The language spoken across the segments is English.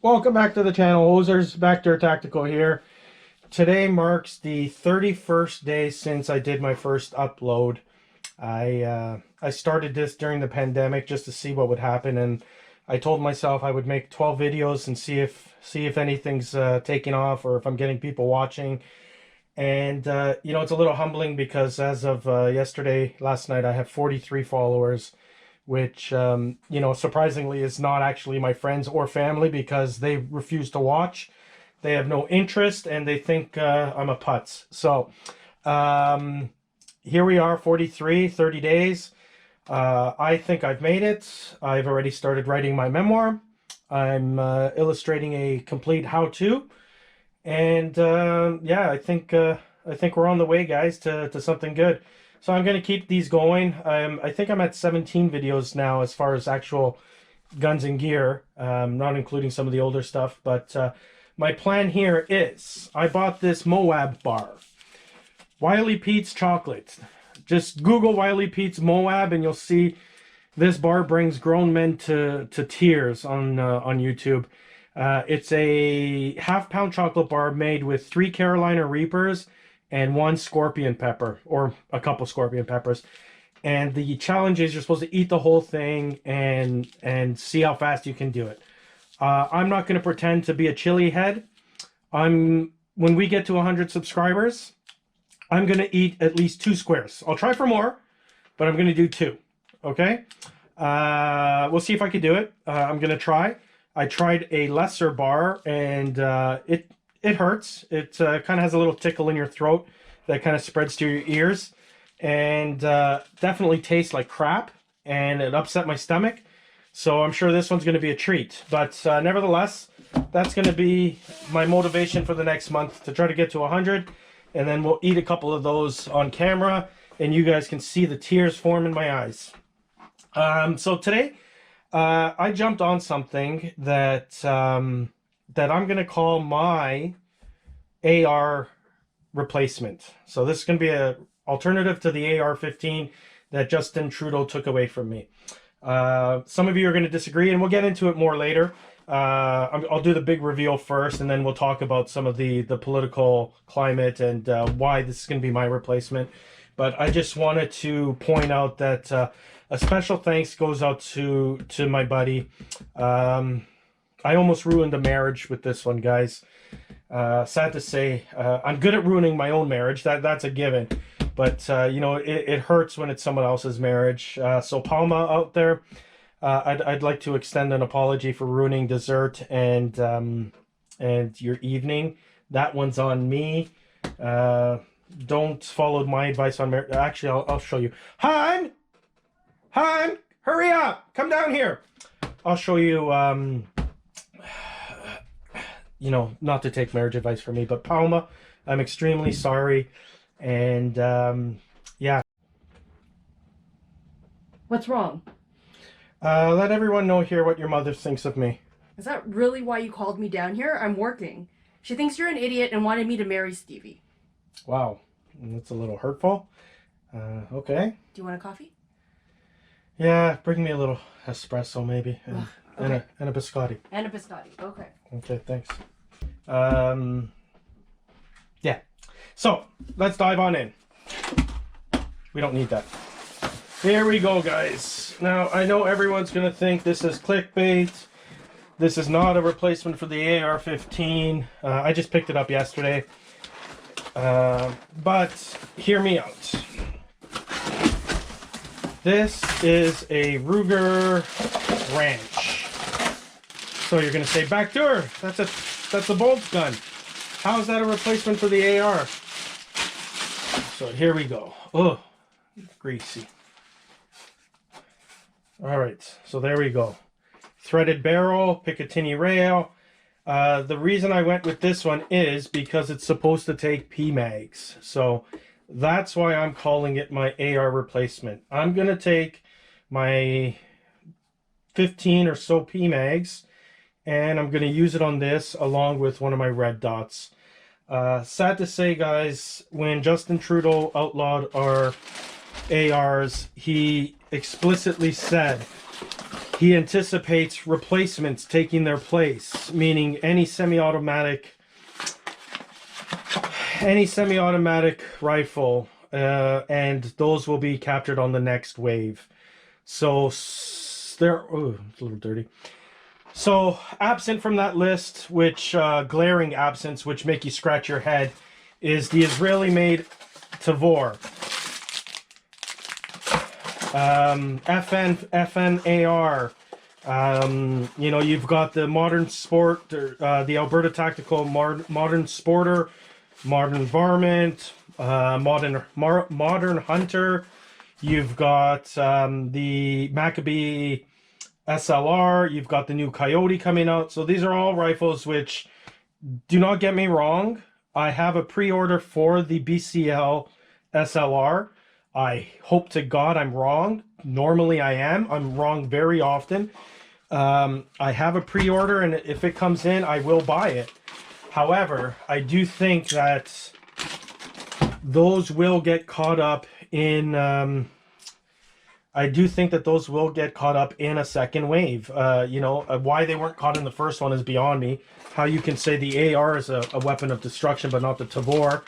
Welcome back to the channel. Hosers, Vector Tactical here. Today marks the 31st day since I did my first upload. I started this during the pandemic just to see what would happen, and I told myself I would make 12 videos and see if anything's taking off or if I'm getting people watching. And you know, it's a little humbling because as of last night, I have 43 followers, which, you know, surprisingly is not actually my friends or family because they refuse to watch. They have no interest and they think I'm a putz. So here we are, 30 days. I think I've made it. I've already started writing my memoir. I'm illustrating a complete how-to. And yeah, I think we're on the way, guys, to something good. So I'm going to keep these going. I think I'm at 17 videos now as far as actual guns and gear, not including some of the older stuff. But my plan here is I bought this Moab bar. Wiley Pete's chocolate. Just Google Wiley Pete's Moab and you'll see this bar brings grown men to tears on YouTube. It's a half-pound chocolate bar made with 3 Carolina Reapers and 1 scorpion pepper, or a couple scorpion peppers. And the challenge is you're supposed to eat the whole thing and see how fast you can do it. I'm not going to pretend to be a chili head. When we get to 100 subscribers, I'm going to eat at least 2 squares. I'll try for more, but I'm going to do 2. Okay? We'll see if I can do it. I'm going to try. I tried a lesser bar, and it hurts. It kind of has a little tickle in your throat that kind of spreads to your ears, and definitely tastes like crap, and it upset my stomach. So I'm sure this one's going to be a treat. But nevertheless, that's going to be my motivation for the next month, to try to get to 100, and then we'll eat a couple of those on camera, and you guys can see the tears form in my eyes. So today, I jumped on something that that I'm going to call my AR replacement. So this is going to be an alternative to the AR-15 that Justin Trudeau took away from me. Some of you are going to disagree, and we'll get into it more later. I'll do the big reveal first, and then we'll talk about some of the political climate and why this is going to be my replacement. But I just wanted to point out that a special thanks goes out to my buddy. I almost ruined a marriage with this one, guys. Sad to say, I'm good at ruining my own marriage. That's a given. But, you know, it hurts when it's someone else's marriage. So Palma out there, I'd like to extend an apology for ruining dessert and your evening. That one's on me. Don't follow my advice on marriage. Actually, I'll show you. Han, hurry up. Come down here. I'll show you... you know, not to take marriage advice from me, but Palma, I'm extremely sorry. And yeah. What's wrong? Let everyone know here what your mother thinks of me. Is that really why you called me down here? I'm working. She thinks you're an idiot and wanted me to marry Stevie. Wow, that's a little hurtful. Okay. Do you want a coffee? Yeah, bring me a little espresso maybe. Okay. And a biscotti. And a biscotti, okay. Okay, thanks. Yeah. So, let's dive on in. We don't need that. Here we go, guys. Now, I know everyone's going to think this is clickbait. This is not a replacement for the AR-15. I just picked it up yesterday. But, hear me out. This is a Ruger Ranch. So you're going to say, back door, that's a bolt gun. How is that a replacement for the AR? So here we go. Oh, greasy. All right, so there we go. Threaded barrel, Picatinny rail. The reason I went with this one is because it's supposed to take PMAGs. So that's why I'm calling it my AR replacement. I'm going to take my 15 or so PMAGs, and I'm going to use it on this along with one of my red dots. Sad to say, guys, when Justin Trudeau outlawed our ARs, he explicitly said he anticipates replacements taking their place, meaning any semi-automatic rifle, and those will be captured on the next wave. So there, oh, it's a little dirty. So absent from that list, which glaring absence, which make you scratch your head, is the Israeli-made Tavor FNAR. You know, you've got the Modern Sport, the Alberta Tactical Modern Sporter, Modern Varmint, Modern Hunter. You've got the Maccabee SLR. You've got the new Coyote coming out. So these are all rifles which, do not get me wrong, I have a pre-order for the BCL SLR. I hope to God I'm wrong. Normally I am. I'm wrong very often. I have a pre-order, and if it comes in, I will buy it. However, I do think that those will get caught up in... I do think that those will get caught up in a second wave. You know, why they weren't caught in the first one is beyond me. How you can say the AR is a weapon of destruction, but not the Tavor.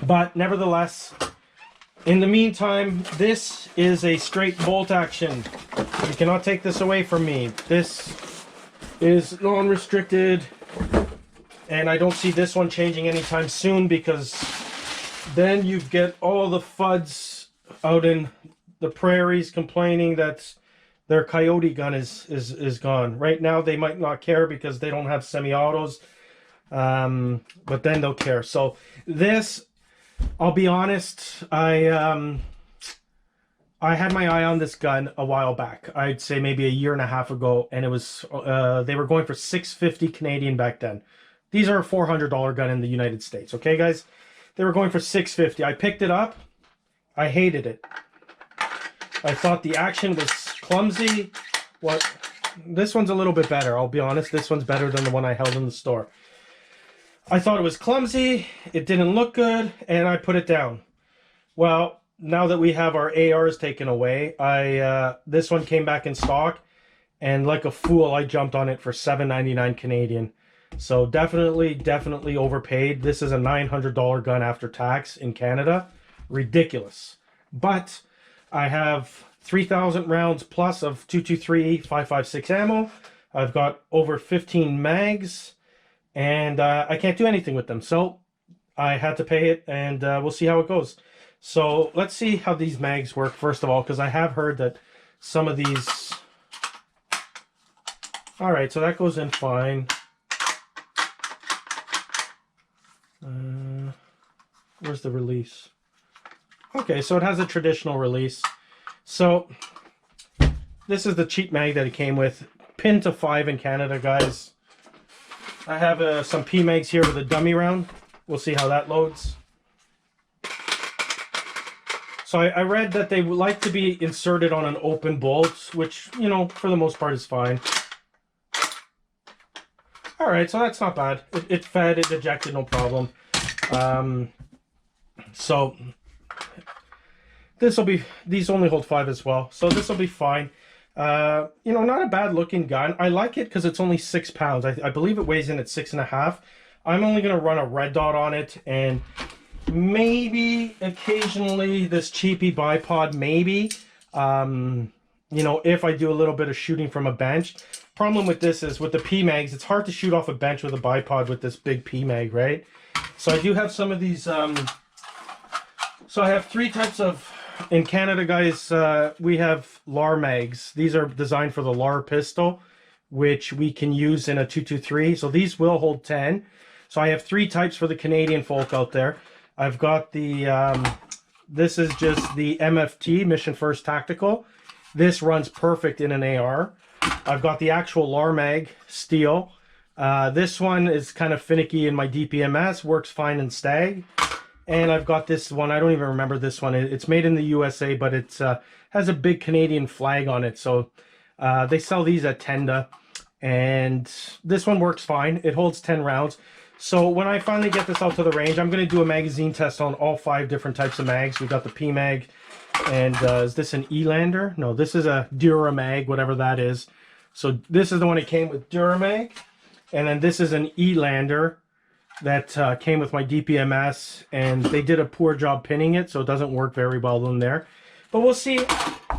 But nevertheless, in the meantime, this is a straight bolt action. You cannot take this away from me. This is non-restricted, and I don't see this one changing anytime soon, because then you get all the FUDs out in the prairies complaining that their Coyote gun is gone. Right now they might not care because they don't have semi-autos, but then they'll care. So this, I'll be honest, I had my eye on this gun a while back. I'd say maybe a year and a half ago, and it was they were going for $650 Canadian back then. These are a $400 gun in the United States, okay guys? They were going for $650. I picked it up. I hated it. I thought the action was clumsy. What? This one's a little bit better, I'll be honest. This one's better than the one I held in the store. I thought it was clumsy, it didn't look good, and I put it down. Well, now that we have our ARs taken away, this one came back in stock, and like a fool, I jumped on it for $7.99 Canadian. So definitely overpaid. This is a $900 gun after tax in Canada. Ridiculous. But I have 3,000 rounds plus of 223 5.56 ammo. I've got over 15 mags, and I can't do anything with them. So I had to pay it, and we'll see how it goes. So let's see how these mags work first of all, because I have heard that some of these... All right, so that goes in fine. Where's the release? Okay, so it has a traditional release. So this is the cheap mag that it came with. Pinned to 5 in Canada, guys. I have some PMAGs here with a dummy round. We'll see how that loads. So I read that they would like to be inserted on an open bolt, which, you know, for the most part is fine. All right, so that's not bad. It fed, it ejected, no problem. So this will be, these only hold 5 as well, so this will be fine. You know, not a bad looking gun. I like it because it's only 6 pounds. I believe it weighs in at 6.5. I'm only going to run a red dot on it, and maybe occasionally this cheapy bipod, maybe. You know, if I do a little bit of shooting from a bench. Problem with this is with the PMAGs, it's hard to shoot off a bench with a bipod with this big PMAG, right? So I do have some of these. So I have 3 types of, in Canada, guys, we have LAR mags. These are designed for the LAR pistol, which we can use in a 223. So these will hold 10. So I have 3 types for the Canadian folk out there. I've got the, this is just the MFT, Mission First Tactical. This runs perfect in an AR. I've got the actual LAR mag, steel. This one is kind of finicky in my DPMS, works fine in Stag. And I've got this one, I don't even remember this one. It's made in the USA, but it has a big Canadian flag on it. So they sell these at Tenda. And this one works fine. It holds 10 rounds. So when I finally get this out to the range, I'm going to do a magazine test on all 5 different types of mags. We've got the PMAG, And is this an E-lander? No, this is a Duramag, whatever that is. So this is the one that came with Duramag. And then this is an E-lander that came with my DPMS. And they did a poor job pinning it, so it doesn't work very well in there. But we'll see.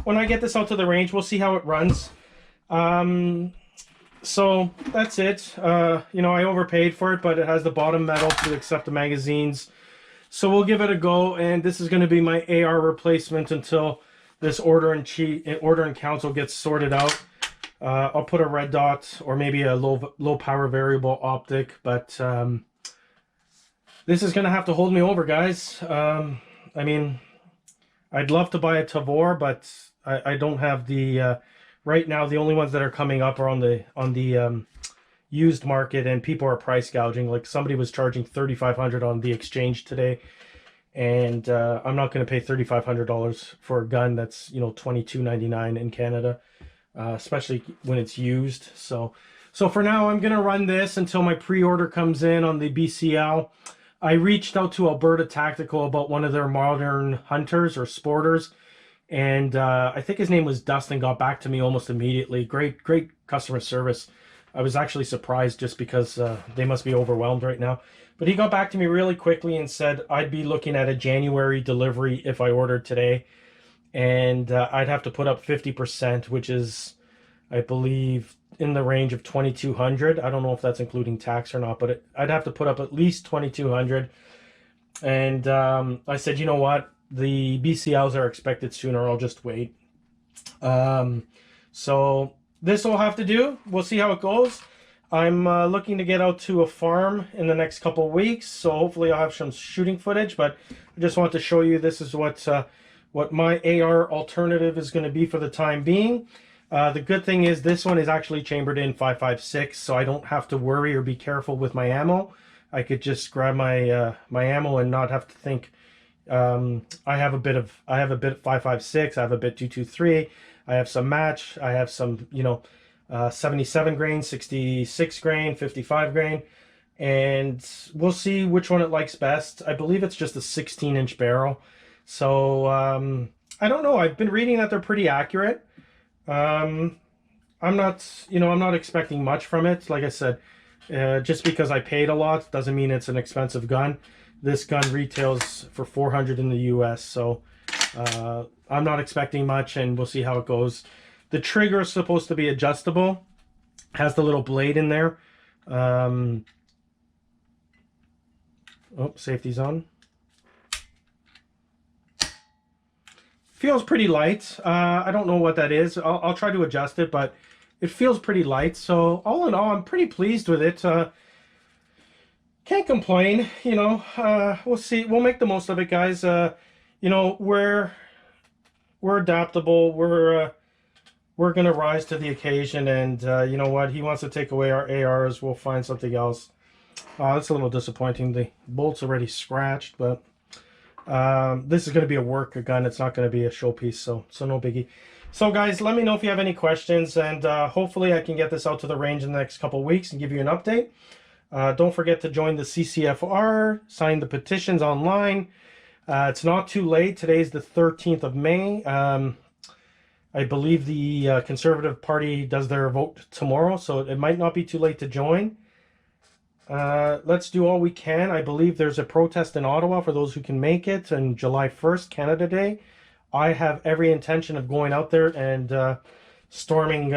When I get this out to the range, we'll see how it runs. So that's it. You know, I overpaid for it, but it has the bottom metal to accept the magazines. So we'll give it a go, and this is going to be my AR replacement until this order in council gets sorted out. I'll put a red dot or maybe a low power variable optic, but this is going to have to hold me over, guys. I mean, I'd love to buy a Tavor, but I don't have the right now. The only ones that are coming up are on the used market, and people are price gouging. Like somebody was charging $3,500 on the exchange today, and I'm not going to pay $3,500 for a gun that's, you know, $22.99 in Canada, especially when it's used. So for now, I'm going to run this until my pre-order comes in on the BCL. I reached out to Alberta Tactical about one of their modern hunters or sporters, and I think his name was Dustin. Got back to me almost immediately. Great customer service. I was actually surprised just because they must be overwhelmed right now. But he got back to me really quickly and said I'd be looking at a January delivery if I ordered today. And I'd have to put up 50%, which is, I believe, in the range of $2,200. I don't know if that's including tax or not, but I'd have to put up at least $2,200. And I said, you know what? The BCLs are expected sooner. I'll just wait. So this will have to do. We'll see how it goes. I'm looking to get out to a farm in the next couple of weeks, so hopefully I'll have some shooting footage. But I just want to show you this is what my AR alternative is going to be for the time being. The good thing is this one is actually chambered in 5.56, so I don't have to worry or be careful with my ammo. I could just grab my my ammo and not have to think. I have a bit of 5.56. I have a bit 223. I have some match. I have some, you know, 77 grain, 66 grain, 55 grain, and we'll see which one it likes best. I believe it's just a 16-inch barrel. So I don't know. I've been reading that they're pretty accurate. I'm not expecting much from it. Like I said, just because I paid a lot doesn't mean it's an expensive gun. This gun retails for $400 in the US, so I'm not expecting much, and we'll see how it goes. The trigger is supposed to be adjustable. Has the little blade in there. Oh, safety's on. Feels pretty light. I don't know what that is. I'll try to adjust it, but it feels pretty light. So all in all, I'm pretty pleased with it. Can't complain, you know. We'll see. We'll make the most of it, guys. You know, we're adaptable. We're gonna rise to the occasion, and you know what? He wants to take away our ARs. We'll find something else. That's a little disappointing. The bolt's already scratched, but this is going to be a work gun. It's not going to be a showpiece, so no biggie. So guys, let me know if you have any questions, and hopefully I can get this out to the range in the next couple weeks and give you an update. Don't forget to join the CCFR, sign the petitions online. It's not too late. Today's the 13th of May. I believe the Conservative Party does their vote tomorrow, so it might not be too late to join. Let's do all we can. I believe there's a protest in Ottawa for those who can make it on July 1st, Canada Day. I have every intention of going out there and storming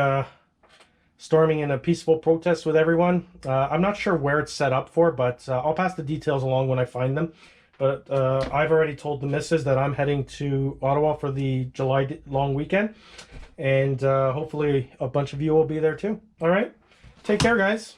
in a peaceful protest with everyone. I'm not sure where it's set up for, but I'll pass the details along when I find them. But I've already told the missus that I'm heading to Ottawa for the July long weekend. And hopefully a bunch of you will be there too. All right. Take care, guys.